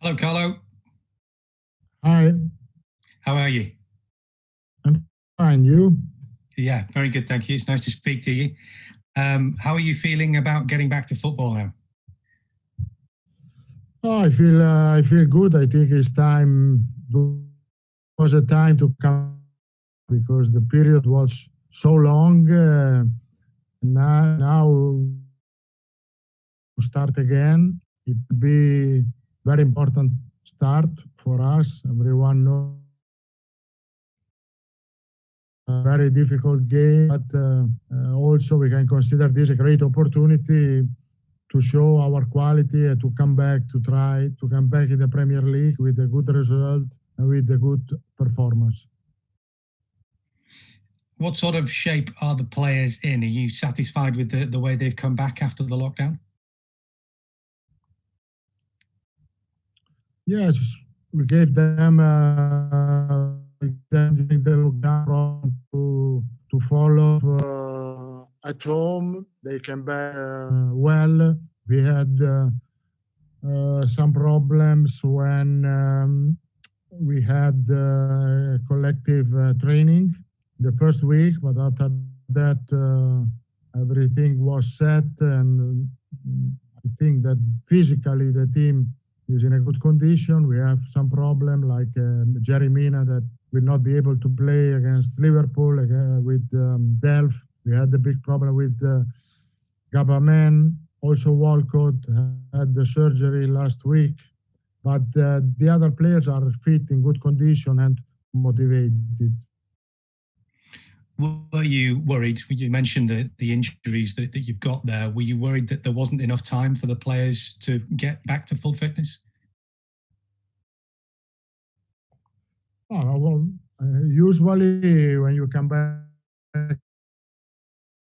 Hello, Carlo. Hi, How are you? I'm fine. You? Yeah, very good, thank you. It's nice to speak to you. How are you feeling about getting back to football now? Oh, I feel good. I think it's time. Was a time to come because the period was so long. Now to start again. It will be very important start for us. Everyone knows a very difficult game, but also we can consider this a great opportunity to show our quality and to come back to try to come back in the Premier League with a good result and with a good performance. What sort of shape are the players in? Are you satisfied with the way they've come back after the lockdown? Yes, we gave them during the lockdown to follow at home. They came back well. We had some problems when we had collective training the first week, but after that, everything was set, and I think that physically the team is in a good condition. We have some problem like Jerry Mina that will not be able to play against Liverpool with Delph. We had a big problem with Gabaman. Also, Walcott had the surgery last week, but the other players are fit, in good condition, and motivated. Were you worried? You mentioned the injuries that you've got there. Were you worried that there wasn't enough time for the players to get back to full fitness? Oh, well, usually when you come back a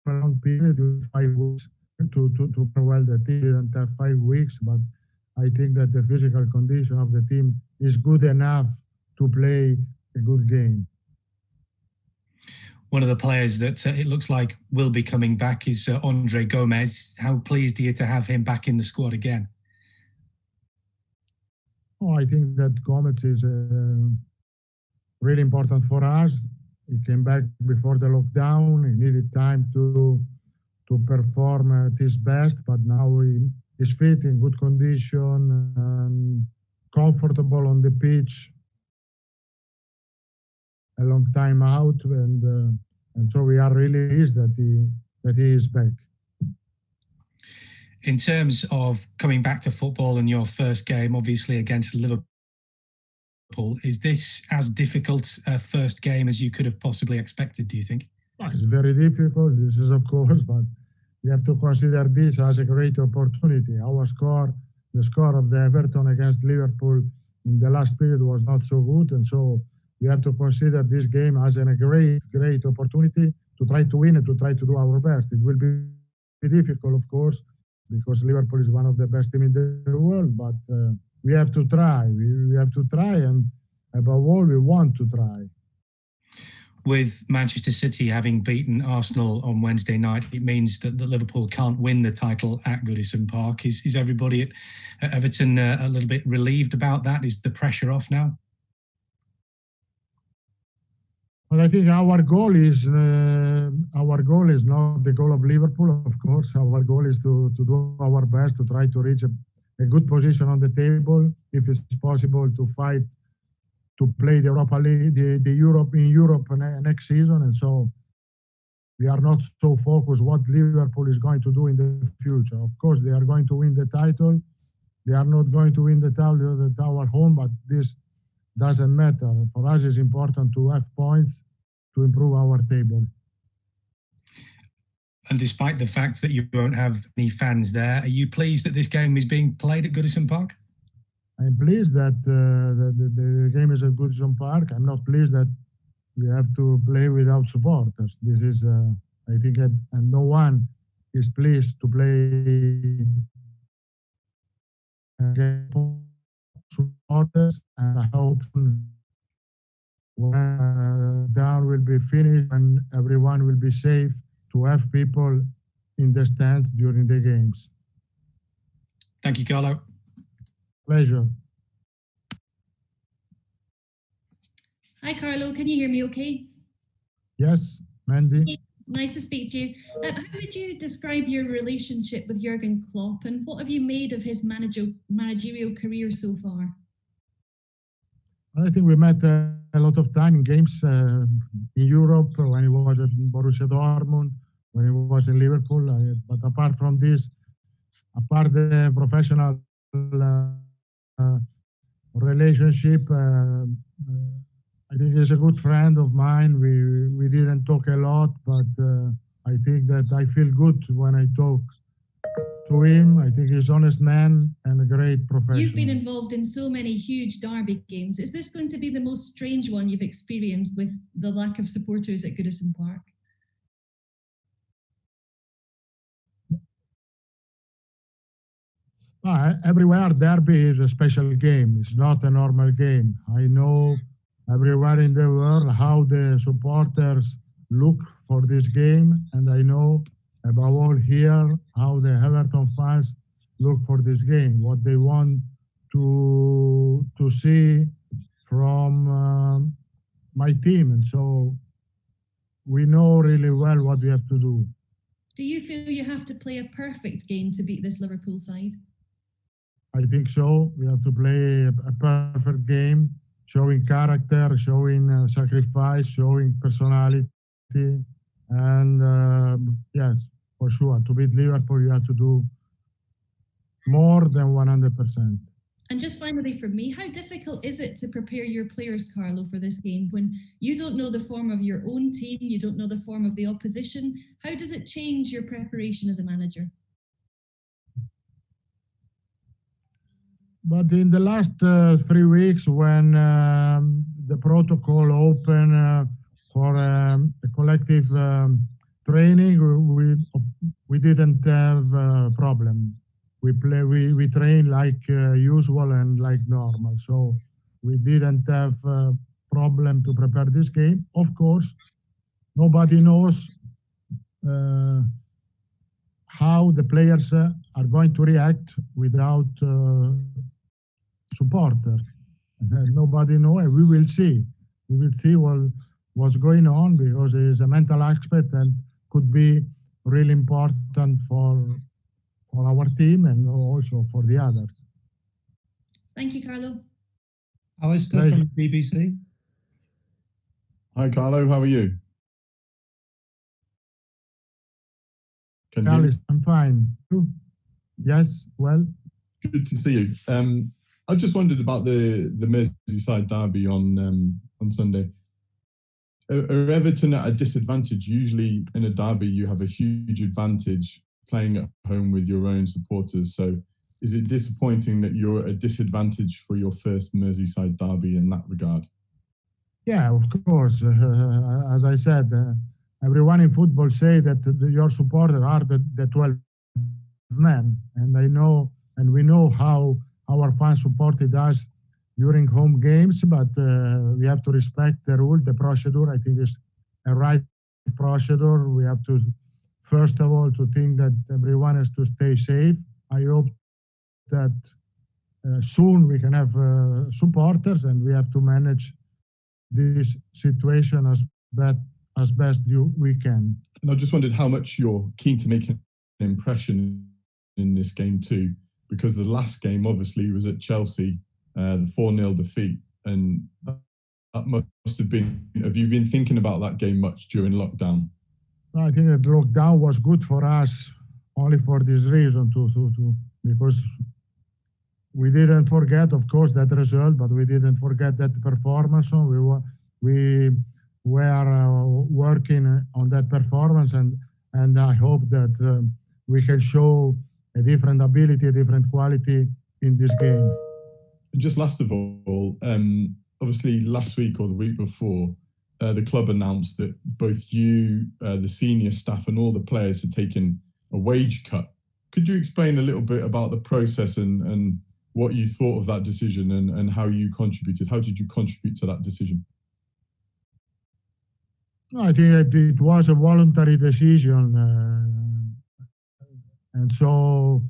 long period, 5 weeks to well, the team didn't have 5 weeks, but I think that the physical condition of the team is good enough to play a good game. One of the players that it looks like will be coming back is Andre Gomez. How pleased are you to have him back in the squad again? Oh, I think that Gomez is really important for us. He came back before the lockdown. He needed time to perform at his best, but now he is fit, in good condition, and comfortable on the pitch. A long time out, and so we are really pleased that he is back. In terms of coming back to football in your first game, obviously against Liverpool, is this as difficult a first game as you could have possibly expected, do you think? It's very difficult. This is, of course, but we have to consider this as a great opportunity. The score of the Everton against Liverpool in the last period was not so good, and so we have to consider this game as a great opportunity to try to win and to try to do our best. It will be difficult, of course, because Liverpool is one of the best teams in the world, but we have to try. We have to try, and above all, we want to try. With Manchester City having beaten Arsenal on Wednesday night, it means that Liverpool can't win the title at Goodison Park. Is everybody at Everton a little bit relieved about that? Is the pressure off now? Well, I think our goal is not the goal of Liverpool. Of course, our goal is to do our best to try to reach a good position on the table, if it's possible, to fight to play the Europa League, the Europe in Europe next season. And so we are not so focused what Liverpool is going to do in the future. Of course, they are going to win the title. They are not going to win the title at our home, but this doesn't matter. For us, it's important to have points to improve our table. And despite the fact that you won't have any fans there, are you pleased that this game is being played at Goodison Park? I'm pleased that the game is at Goodison Park. I'm not pleased that we have to play without supporters. This is, I think, and no one is pleased to play against supporters. And I hope when down will be finished and everyone will be safe, to have people in the stands during the games. Thank you, Carlo. Pleasure. Hi, Carlo. Can you hear me okay? Yes, Mandy. Nice to speak to you. How would you describe your relationship with Jurgen Klopp, and what have you made of his managerial career so far? I think we met a lot of time in games in Europe when he was at Borussia Dortmund, when he was in Liverpool. But apart from this, apart the professional relationship, I think he's a good friend of mine. We didn't talk a lot, but I think that I feel good when I talk to him. I think he's an honest man and a great professional. You've been involved in so many huge derby games. Is this going to be the most strange one you've experienced with the lack of supporters at Goodison Park? Everywhere derby is a special game. It's not a normal game. I know everywhere in the world how the supporters look for this game, and I know above all here how the Everton fans look for this game, what they want to see from my team, and so we know really well what we have to do. Do you feel you have to play a perfect game to beat this Liverpool side? I think so. We have to play a perfect game, showing character, showing sacrifice, showing personality. And yes, for sure, to beat Liverpool, you have to do more than 100%. And just finally from me, how difficult is it to prepare your players, Carlo, for this game when you don't know the form of your own team, you don't know the form of the opposition? How does it change your preparation as a manager? But in the last 3 weeks, when the protocol opened for a collective training, we didn't have a problem. We train like usual and like normal. So we didn't have a problem to prepare this game. Of course, nobody knows how the players are going to react without supporters. Nobody knows, and we will see. We will see what's going on, because it is a mental aspect and could be really important for our team and also for the others. Thank you, Carlo. Alistair from the BBC. Hi, Carlo. How are you? Alice, I'm fine. You? Yes, well. Good to see you. I just wondered about the Merseyside derby on Sunday. Are Everton at a disadvantage? Usually in a derby, you have a huge advantage playing at home with your own supporters. So is it disappointing that you're at a disadvantage for your first Merseyside derby in that regard? Yeah, of course. As I said, everyone in football say that your supporters are the 12 men. And I know, and we know how our fans supported us during home games, but we have to respect the rule, the procedure. I think it's a right procedure. We have to, first of all, to think that everyone has to stay safe. I hope that soon we can have supporters, and we have to manage this situation as best we can. And I just wondered how much you're keen to make an impression in this game too, because the last game obviously was at Chelsea, the 4-0 defeat, and that must have been, have you been thinking about that game much during lockdown? I think that lockdown was good for us only for this reason, because we didn't forget, of course, that result, but we didn't forget that performance. So we were working on that performance, and I hope that we can show a different ability, a different quality in this game. And just last of all, obviously last week or the week before, the club announced that both you, the senior staff, and all the players had taken a wage cut. Could you explain a little bit about the process and what you thought of that decision and how you contributed? How did you contribute to that decision? I think it was a voluntary decision. And so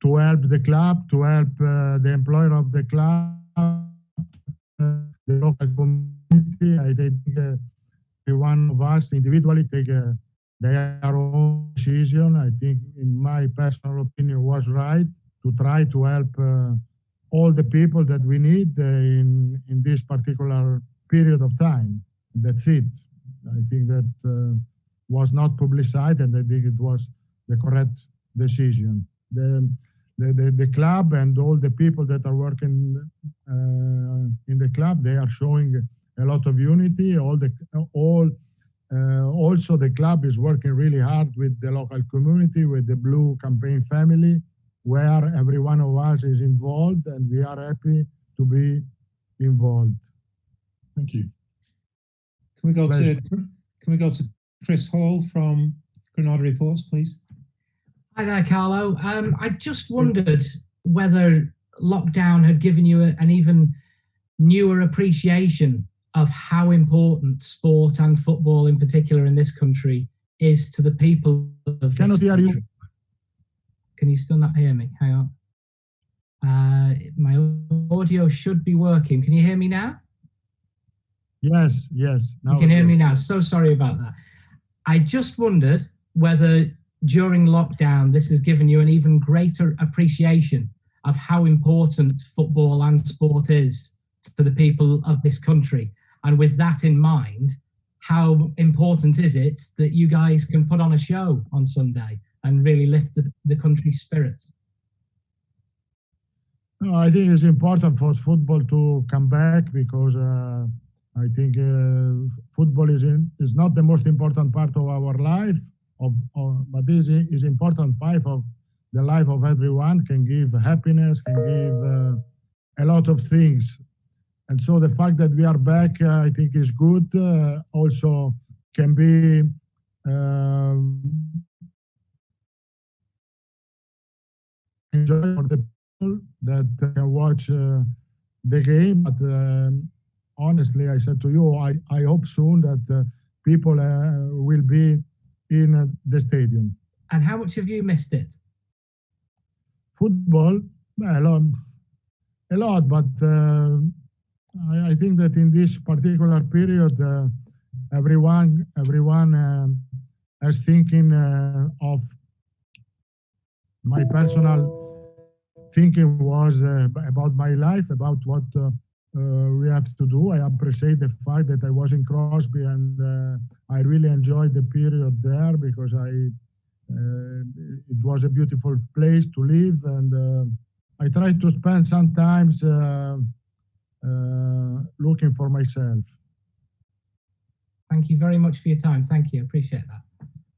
to help the club, to help the employer of the club, the local community, I think every one of us individually take their own decision. I think, in my personal opinion, was right to try to help all the people that we need in this particular period of time. That's it. I think that was not publicized, and I think it was the correct decision. The club and all the people that are working in the club, they are showing a lot of unity. Also, the club is working really hard with the local community, with the Blue Campaign family, where every one of us is involved, and we are happy to be involved. Thank you. Can we go to Chris Hall from Granada Reports, please? Hi there, Carlo. I just wondered whether lockdown had given you an even newer appreciation of how important sport and football in particular in this country is to the people of this Cannot hear country. you. Can you still not hear me? Hang on. My audio should be working. Can you hear me now? Yes. Now you can hear me now. So sorry about that. I just wondered whether during lockdown this has given you an even greater appreciation of how important football and sport is to the people of this country. And with that in mind, how important is it that you guys can put on a show on Sunday and really lift the country's spirits? No, I think it's important for football to come back, because I think football is not the most important part of our life, but is important part of the life of everyone. Can give happiness, can give a lot of things. And so the fact that we are back, I think, is good. Also can be enjoy for the people that can watch the game. But honestly, I said to you, I hope soon that people will be in the stadium. And how much have you missed it? Football, a lot, but I think that in this particular period, everyone is thinking of my personal thinking was about my life, about what we have to do. I appreciate the fact that I was in Crosby, and I really enjoyed the period there, because it was a beautiful place to live, and I tried to spend sometimes looking for myself. Thank you very much for your time. Thank you. Appreciate that.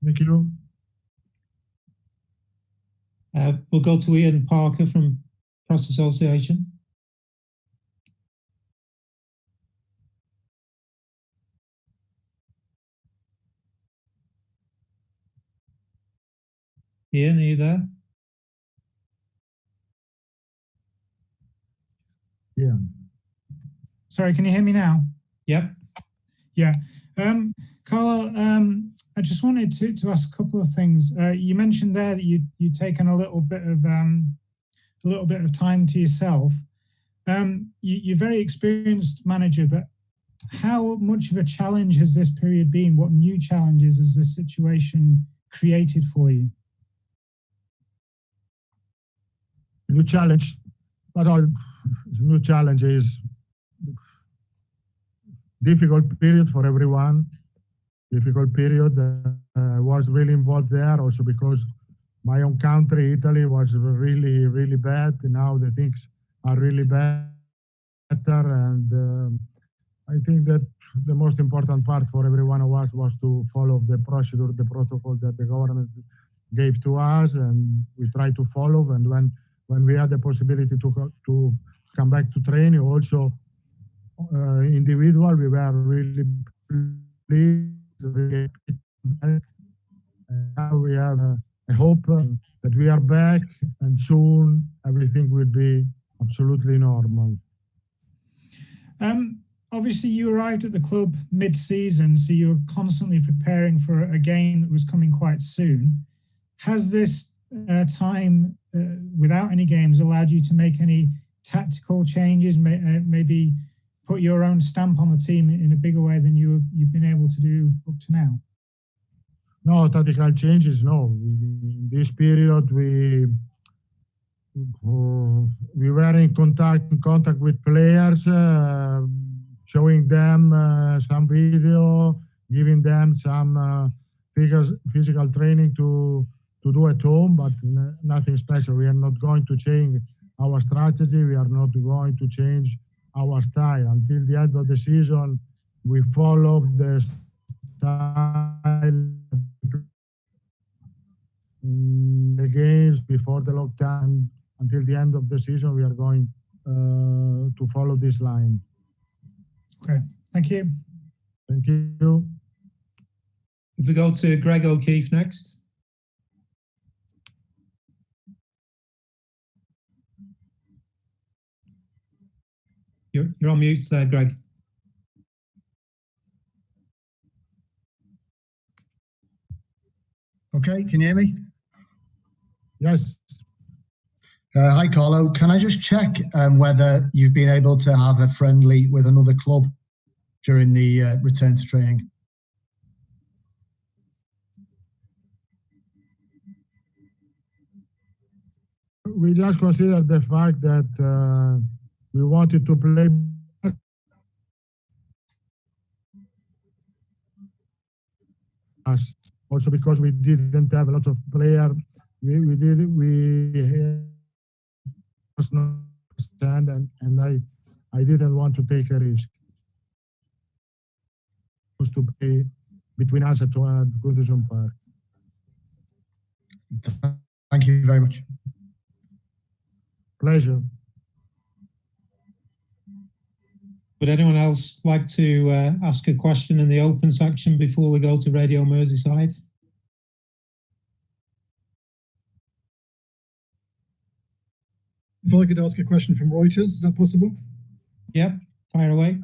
Thank you. We'll go to Ian Parker from Press Association. Ian, are you there? Yeah. Sorry, can you hear me now? Yep. Yeah. Carlo, I just wanted to ask a couple of things. You mentioned there that you'd taken a little bit of time to yourself. You're a very experienced manager, but how much of a challenge has this period been? What new challenges has this situation created for you? New challenge, but new challenge is difficult period for everyone. Difficult period. I was really involved there also because my own country, Italy, was really, really bad. Now the things are really better, and I think that the most important part for every one of us was to follow the procedure, the protocol that the government gave to us, and we tried to follow. And when we had the possibility to come back to training, also individual, we were really pleased. And now we have a hope that we are back, and soon everything will be absolutely normal. Obviously, you arrived at the club mid-season, so you're constantly preparing for a game that was coming quite soon. Has this time without any games allowed you to make any tactical changes, maybe put your own stamp on the team in a bigger way than you've been able to do up to now? No, tactical changes, no. In this period, we were in contact with players, showing them some video, giving them some physical training to do at home, but nothing special. We are not going to change our strategy. We are not going to change our style. Until the end of the season, we follow the style in the games before the lockdown. Until the end of the season, we are going to follow this line. Okay, thank you. Thank you. If we go to Greg O'Keefe next. You're on mute there, Greg. Okay, can you hear me? Yes. Hi, Carlo. Can I just check whether you've been able to have a friendly with another club during the return to training? We just consider the fact that we wanted to play us, also because we didn't have a lot of players. We must not stand, and I didn't want to take a risk. Was to play between us at Goodison Park. Thank you very much. Pleasure. Would anyone else like to ask a question in the open section before we go to Radio Merseyside? If I could ask a question from Reuters, is that possible? Yep, fire away.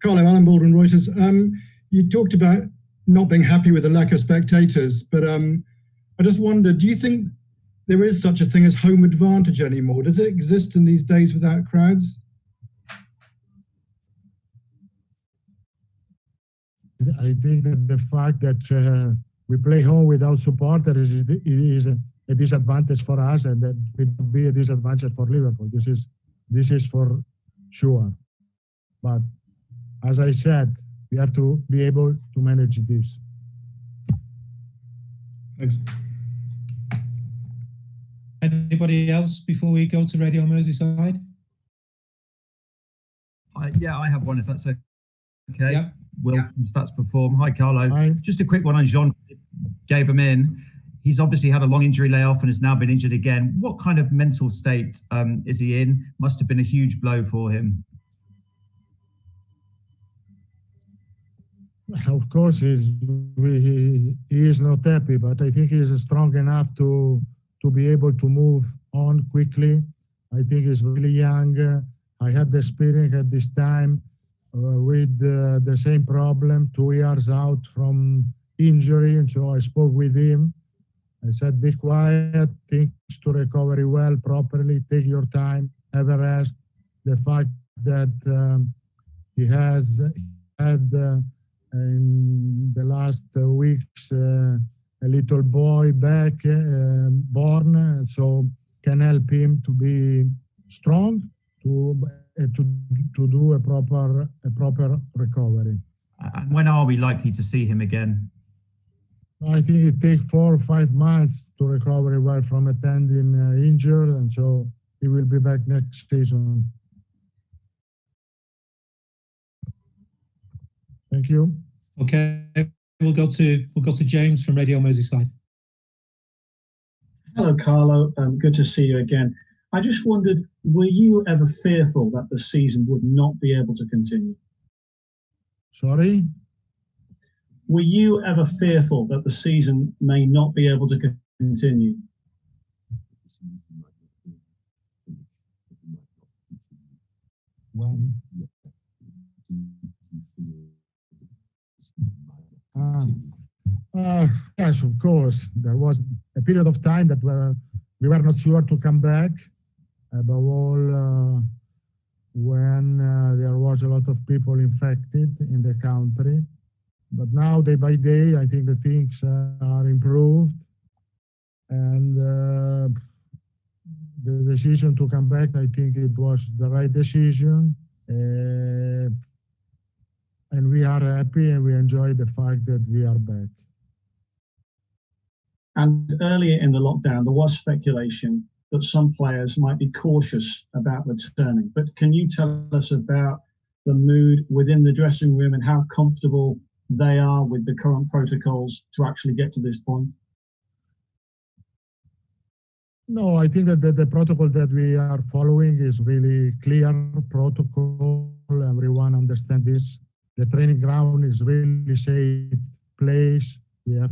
Carlo, Alan Baldwin, Reuters. You talked about not being happy with the lack of spectators, but I just wonder, do you think there is such a thing as home advantage anymore? Does it exist in these days without crowds? I think that the fact that we play home without supporters is a disadvantage for us, and that it will be a disadvantage for Liverpool. This is for sure. But as I said, we have to be able to manage this. Thanks. Anybody else before we go to Radio Merseyside? Yeah, I have one, if that's okay. Yep. Will from Stats Perform. Hi, Carlo. Hi. Just a quick one on Jean. Gave him in. He's obviously had a long injury layoff and has now been injured again. What kind of mental state is he in? Must have been a huge blow for him. Of course, he is not happy, but I think he is strong enough to be able to move on quickly. I think he's really young. I had the experience at this time with the same problem, 2 years out from injury, and so I spoke with him. I said, be quiet, things to recovery well, properly, take your time, have a rest. The fact that he has had in the last weeks a little boy back born, so can help him to be strong, to do a proper recovery. And when are we likely to see him again? I think it takes 4 or 5 months to recover well from a tendon injury, and so he will be back next season. Thank you. Okay, we'll go to James from Radio Merseyside. Hello, Carlo. Good to see you again. I just wondered, were you ever fearful that the season would not be able to continue? Sorry? Were you ever fearful that the season may not be able to continue? When? Yes, of course. There was a period of time that we were not sure to come back. Above all, when there was a lot of people infected in the country. But now, day by day, I think the things are improved, and the decision to come back, I think it was the right decision. And we are happy and we enjoy the fact that we are back. And earlier in the lockdown, there was speculation that some players might be cautious about returning. But can you tell us about the mood within the dressing room and how comfortable they are with the current protocols to actually get to this point? No, I think that the protocol that we are following is really clear protocol. Everyone understands this. The training ground is really safe place. We have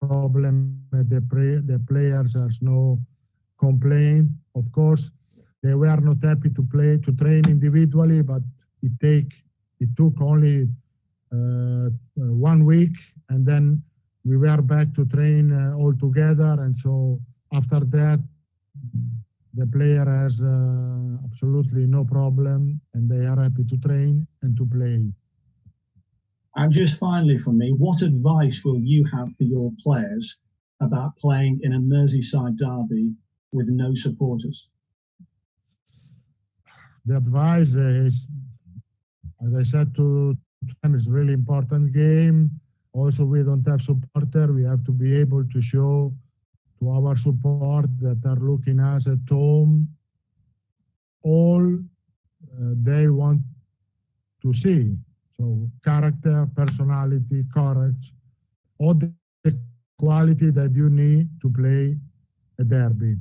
problem. The players has no complaint. Of course, they were not happy to train individually, but it took only 1 week, and then we were back to train all together. And so after that, the player has absolutely no problem, and they are happy to train and to play. And just finally from me, what advice will you have for your players about playing in a Merseyside derby with no supporters? The advice is, as I said to them, it's a really important game. Also, we don't have supporter. We have to be able to show to our support that are looking at us at home all they want to see. So character, personality, courage, all the quality that you need to play a derby.